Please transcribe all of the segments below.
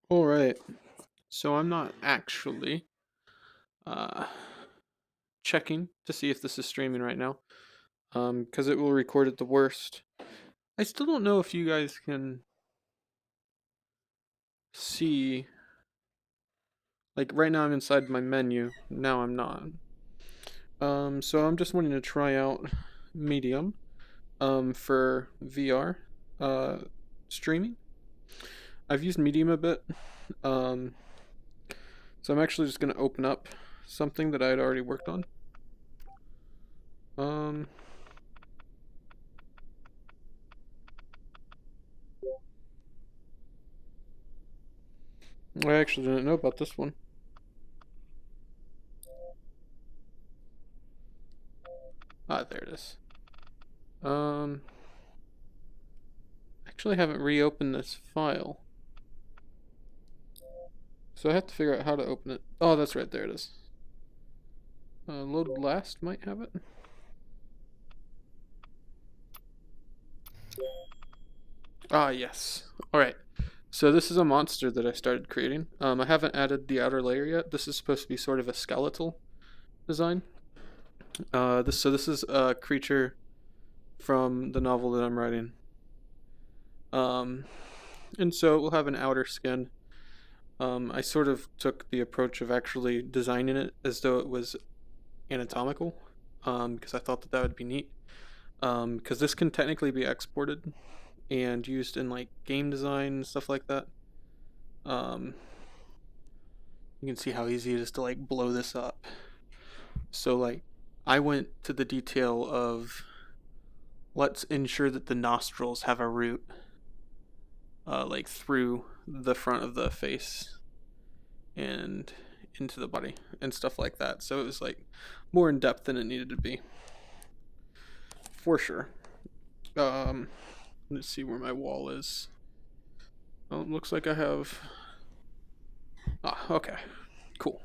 Alright, so I'm not actually uh, checking to see if this is streaming right now, because it will record at the worst. I still don't know if you guys can see, like right now I'm inside my menu, now I'm not. So I'm just wanting to try out Medium, for VR, uh, streaming. I've used Medium a bit, um, so I'm actually just gonna open up something that I had already worked on. Um, I actually didn't know about this one. Ah, there it is. Um, actually haven't reopened this file. So I have to figure out how to open it. Oh, that's right, there it is. Load last might have it. Ah, yes. Alright. So this is a monster that I started creating. I haven't added the outer layer yet. This is supposed to be sort of a skeletal design. This is a creature from the novel that I'm writing. Um, and so it will have an outer skin. I sort of took the approach of actually designing it as though it was anatomical, because I thought that that would be neat. Because this can technically be exported and used in like game design and stuff like that. Um, you can see how easy it is to like blow this up. So like, I went to the detail of let's ensure that the nostrils have a root, like through the front of the face and into the body and stuff like that. So it was like more in depth than it needed to be, for sure. Um, let's see where my wall is. Oh, it looks like I have. Ah, okay, cool.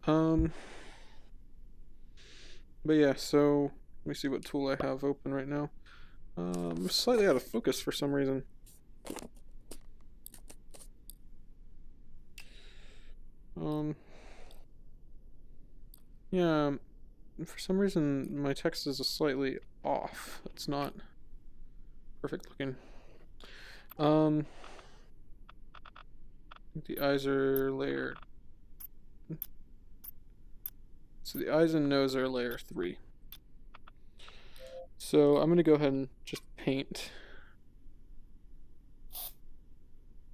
Um, but yeah, so let me see what tool I have open right now. I'm slightly out of focus for some reason. Um, yeah, for some reason my text is a slightly off. It's not perfect looking. Um, the eyes are layered. So the eyes and nose are layer 3. So I'm gonna go ahead and just paint.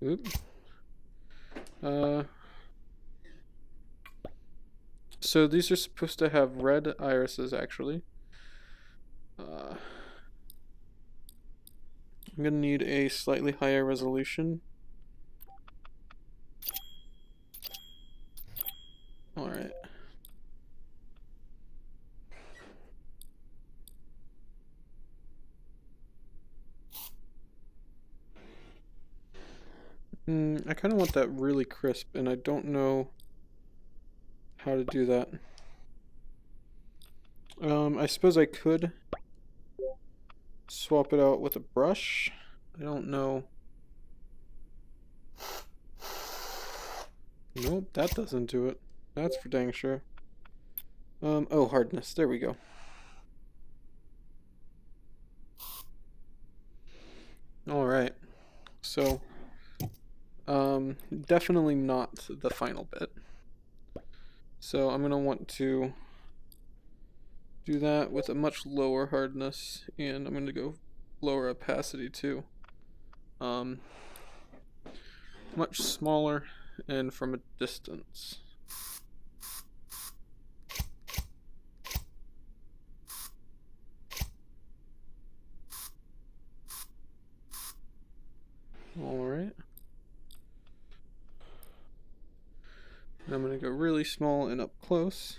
Oop. Uh, so these are supposed to have red irises actually. I'm gonna need a slightly higher resolution. Alright. I kind of want that really crisp, and I don't know how to do that. I suppose I could swap it out with a brush. I don't know. Nope, that doesn't do it. That's for dang sure. Oh, hardness. There we go. Alright. So, definitely not the final bit. So I'm going to want to do that with a much lower hardness, and I'm going to go lower opacity too. Much smaller and from a distance. Alright. And I'm going to go really small and up close.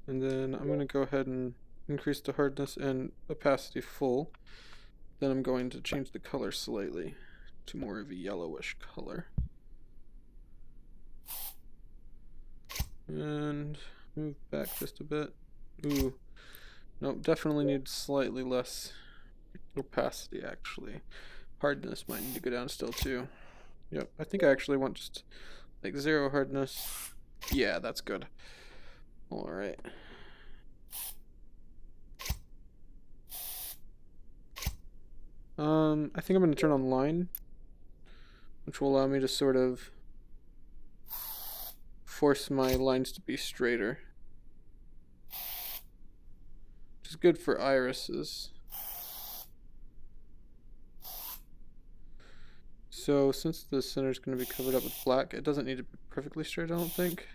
And then I'm going to go ahead and increase the hardness and opacity full. Then I'm going to change the color slightly to more of a yellowish color. And move back just a bit. Ooh. Nope, definitely need slightly less Opacity, actually. Hardness might need to go down still, too. Yep, I think I actually want just, like, 0 hardness. Yeah, that's good. Alright. I think I'm going to turn on line, which will allow me to sort of force my lines to be straighter. Which is good for irises. So since the center is going to be covered up with black, it doesn't need to be perfectly straight, I don't think.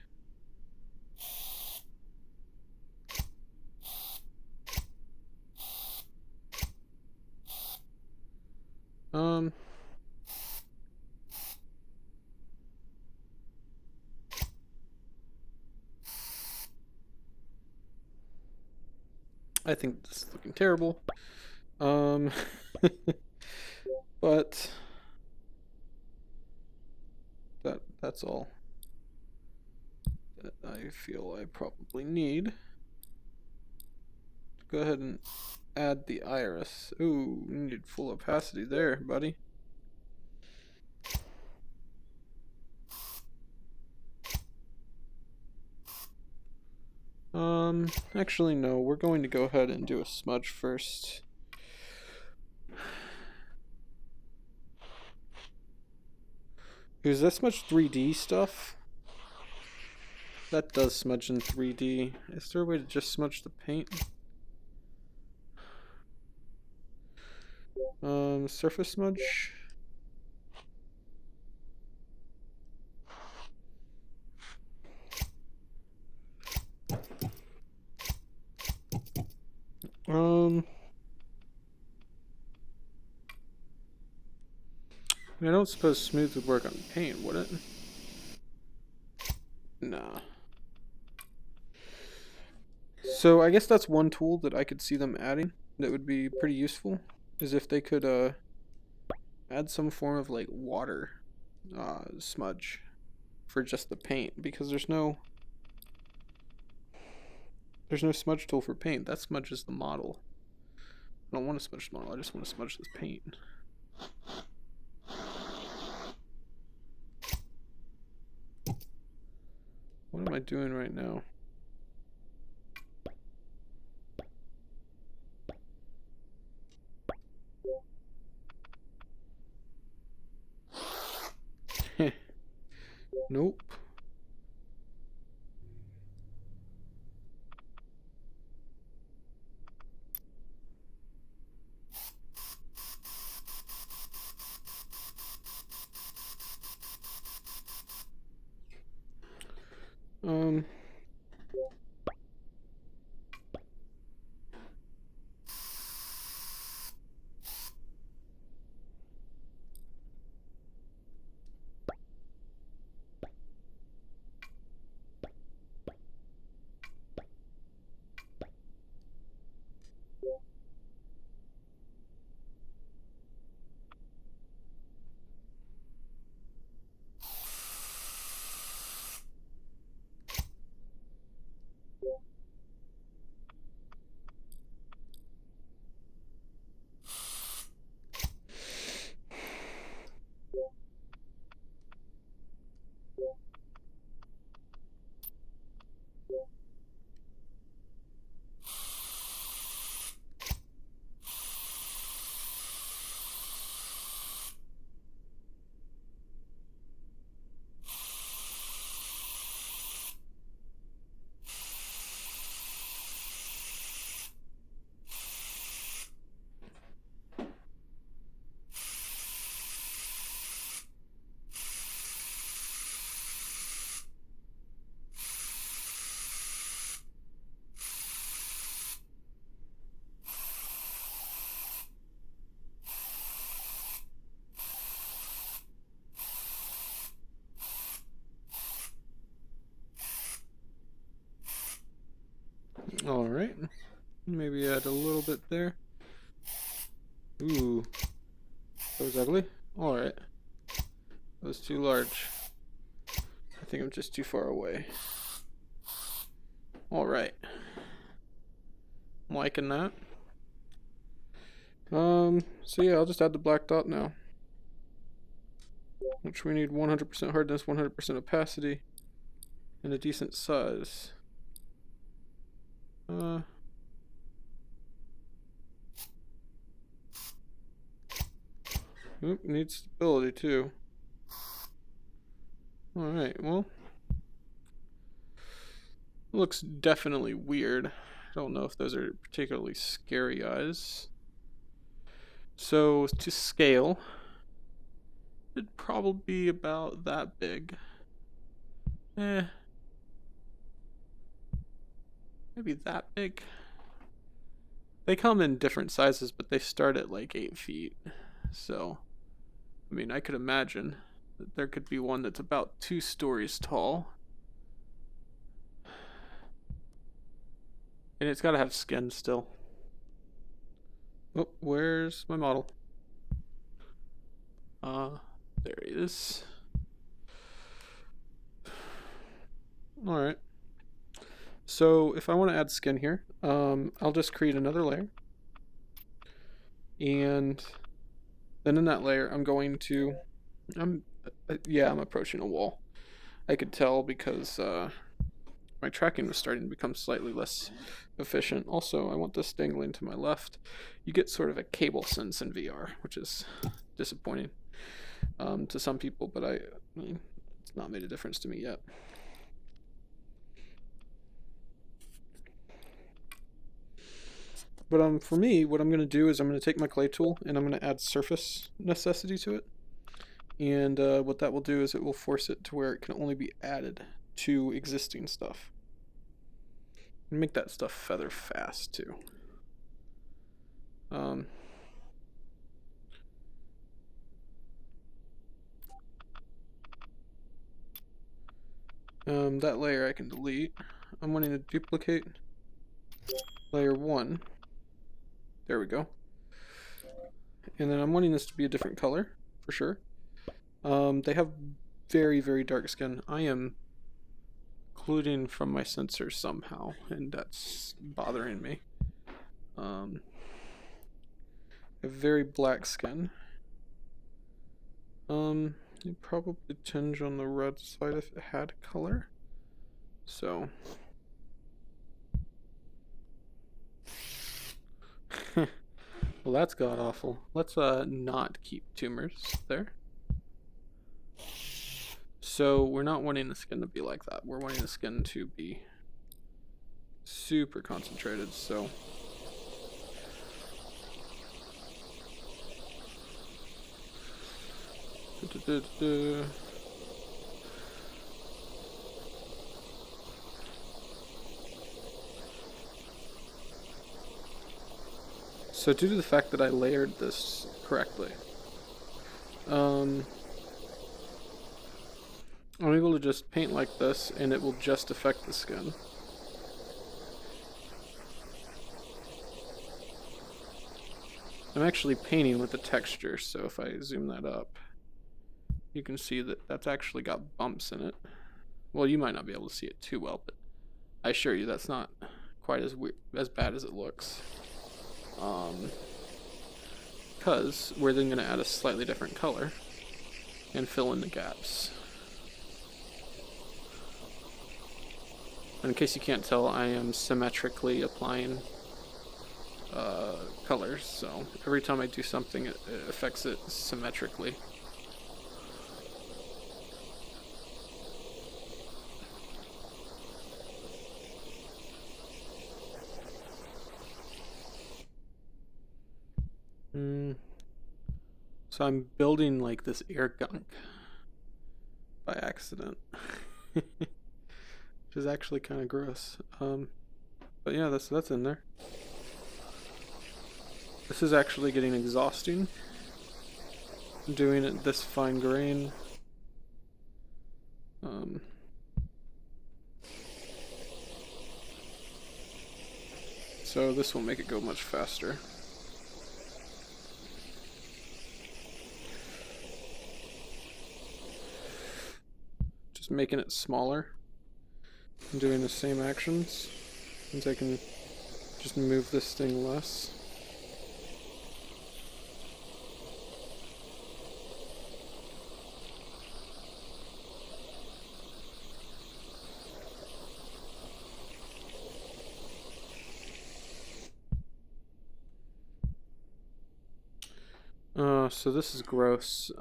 I think this is looking terrible. But that's all that I feel I probably need. Go ahead and add the iris. Ooh, we need full opacity there, buddy. Actually no, we're going to go ahead and do a smudge first. Is that smudge 3D stuff? That does smudge in 3D. Is there a way to just smudge the paint? Surface smudge. I don't suppose smooth would work on paint, would it? Nah. So I guess that's one tool that I could see them adding that would be pretty useful, is if they could add some form of like water smudge for just the paint, because there's no smudge tool for paint. That smudges the model. I don't want to smudge the model, I just want to smudge this paint. What am I doing right now? Nope. Alright. Maybe add a little bit there. Ooh. That was ugly. Alright. That was too large. I think I'm just too far away. Alright. I'm liking that. So yeah, I'll just add the black dot now. Which we need 100% hardness, 100% opacity, and a decent size. Oop, needs stability too. Alright, well. Looks definitely weird. I don't know if those are particularly scary eyes. So to scale, it'd probably be about that big. Maybe that big. They come in different sizes, but they start at like 8 feet. So, I mean, I could imagine that there could be one that's about 2 stories tall. And it's gotta have skin still. Oh, where's my model? There he is. Alright. So if I want to add skin here, I'll just create another layer. And then in that layer, I'm going to, I'm approaching a wall. I could tell because my tracking was starting to become slightly less efficient. Also, I want this dangling to my left. You get sort of a cable sense in VR, which is disappointing to some people, but I mean, it's not made a difference to me yet. But for me, what I'm going to do is I'm going to take my clay tool and I'm going to add surface necessity to it. And what that will do is it will force it to where it can only be added to existing stuff. And make that stuff feather fast too. That layer I can delete. I'm wanting to duplicate layer 1. There we go. And then I'm wanting this to be a different color, for sure. They have very, very dark skin. I am occluding from my sensor somehow, and that's bothering me. They have very black skin. You'd probably tinge on the red side if it had color. So. Well, that's god awful. Let's not keep tumors there. So we're not wanting the skin to be like that. We're wanting the skin to be super concentrated. So So due to the fact that I layered this correctly, I'm able to just paint like this and it will just affect the skin. I'm actually painting with the texture, so if I zoom that up, you can see that that's actually got bumps in it. Well, you might not be able to see it too well, but I assure you that's not quite as bad as it looks. Because we're then going to add a slightly different color and fill in the gaps. And in case you can't tell, I am symmetrically applying colors, so every time I do something, it affects it symmetrically. So I'm building like this air gunk by accident. Which is actually kind of gross. But yeah, that's in there. This is actually getting exhausting. Doing it this fine grain. So this will make it go much faster. Just making it smaller and doing the same actions, since I can just move this thing less. So this is gross.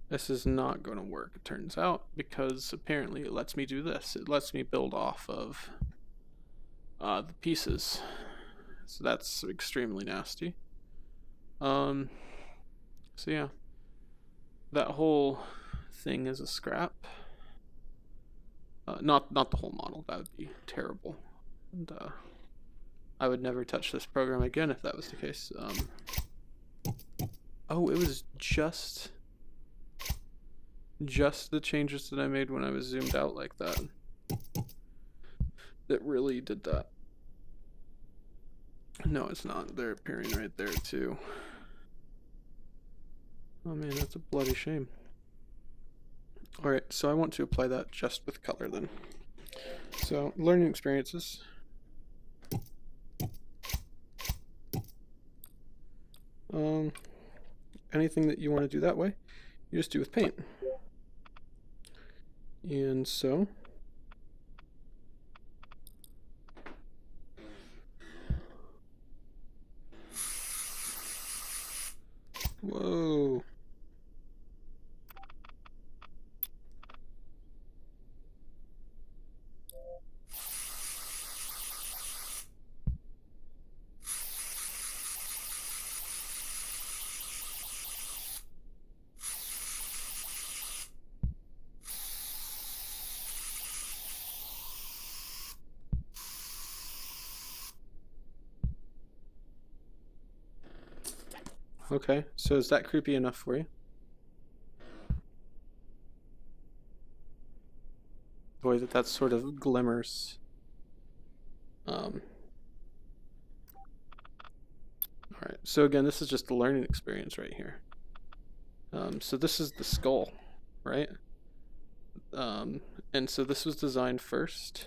This is not going to work, it turns out, because apparently it lets me do this. It lets me build off of the pieces. So that's extremely nasty. So yeah, that whole thing is a scrap. Not the whole model. That would be terrible. And I would never touch this program again if that was the case. Oh, it was just the changes that I made when I was zoomed out like that that really did that. No, it's not. They're appearing right there too. Oh man, that's a bloody shame. Alright, so I want to apply that just with color then. So, learning experiences. Anything that you want to do that way, you just do with paint. And so, whoa. Okay, so is that creepy enough for you? The way that sort of glimmers. Alright, so again, this is just the learning experience right here. So this is the skull, right? And so this was designed first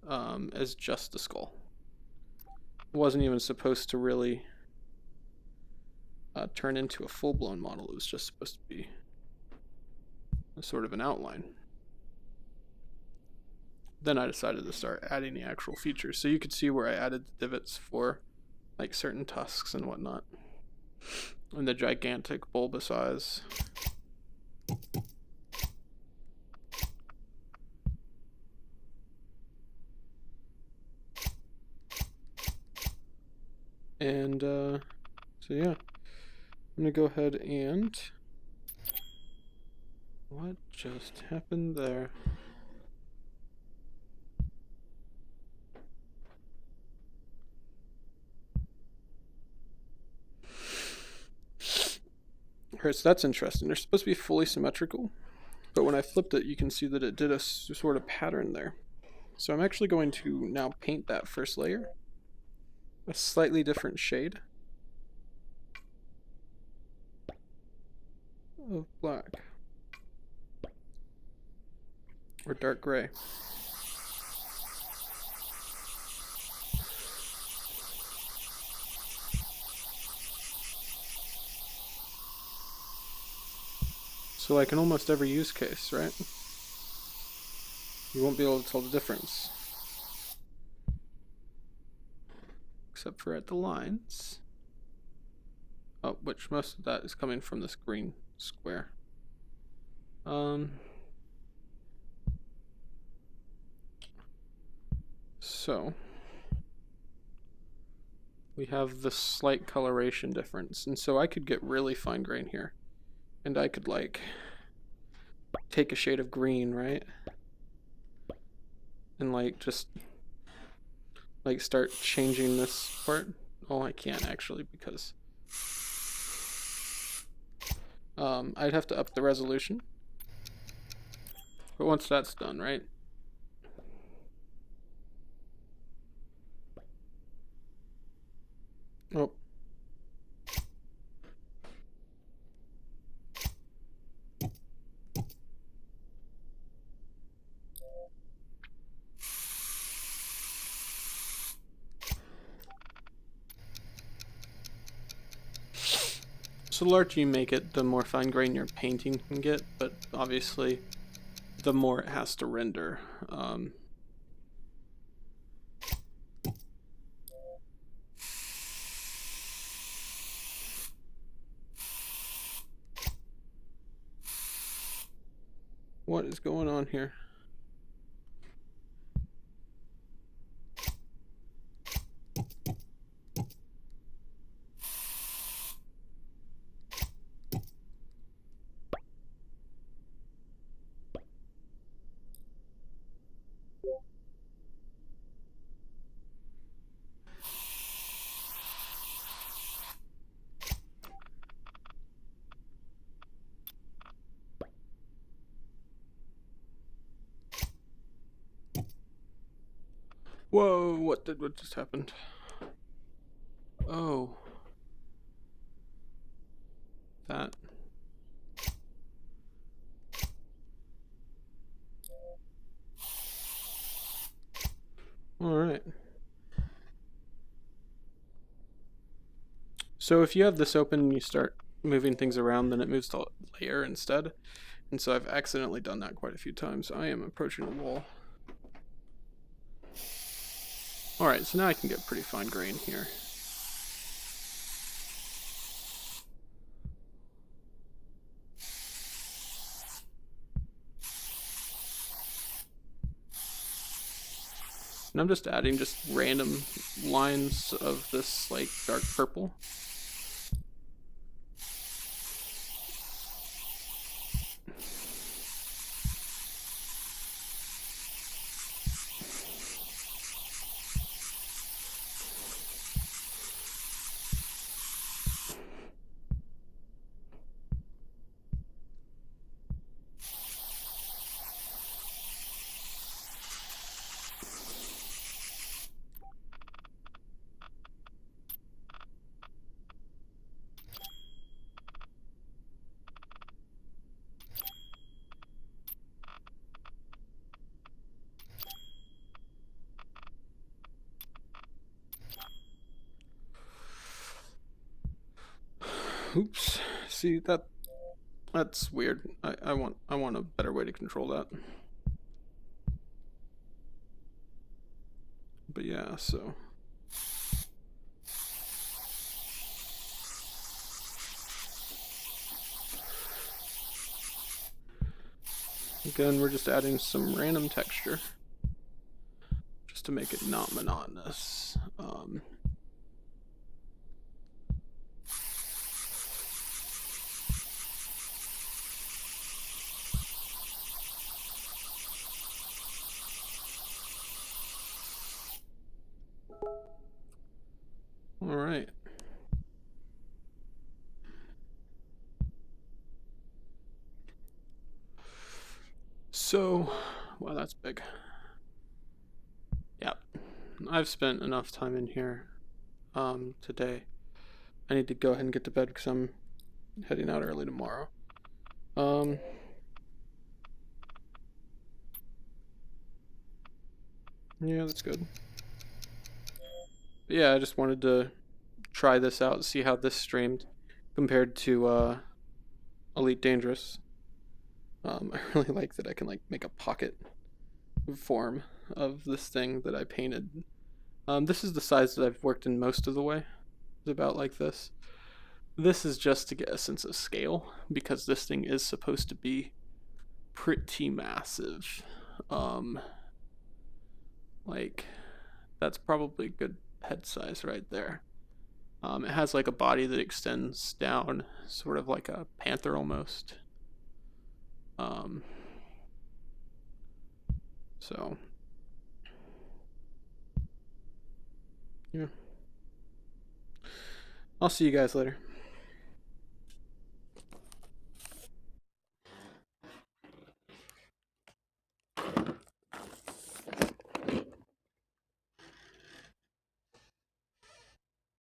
as just the skull. It wasn't even supposed to really turn into a full-blown model. It was just supposed to be a sort of an outline. Then I decided to start adding the actual features. So you could see where I added the divots for like certain tusks and whatnot. And the gigantic bulbous eyes. And so yeah, I'm gonna go ahead and what just happened there? Alright, so that's interesting. They're supposed to be fully symmetrical, but when I flipped it, you can see that it did a sort of pattern there. So I'm actually going to now paint that first layer a slightly different shade of black or dark gray. So like in almost every use case, right? You won't be able to tell the difference. Except for at the lines. Oh, which most of that is coming from this green square. So we have the slight coloration difference, and so I could get really fine grain here, and I could like take a shade of green, right, and like just like start changing this part. Oh, I can't actually because I'd have to up the resolution, but once that's done, right, oh, so the larger you make it, the more fine grain your painting can get, but obviously the more it has to render. What is going on here? Whoa, what just happened? Oh. That. Alright. So if you have this open and you start moving things around, then it moves to layer instead. And so I've accidentally done that quite a few times. I am approaching a wall. Alright, so now I can get pretty fine grain here. And I'm just adding just random lines of this like dark purple. Oops. See, that's weird. I want a better way to control that. But yeah, so again, we're just adding some random texture just to make it not monotonous. All right. So, wow, that's big. Yep. I've spent enough time in here today. I need to go ahead and get to bed because I'm heading out early tomorrow. Yeah, that's good. But yeah, I just wanted to try this out, see how this streamed compared to Elite Dangerous. I really like that I can like make a pocket form of this thing that I painted. This is the size that I've worked in most of the way. It's about like this. This is just to get a sense of scale because this thing is supposed to be pretty massive. Like that's probably a good head size right there. It has like a body that extends down, sort of like a panther almost. So yeah, I'll see you guys later.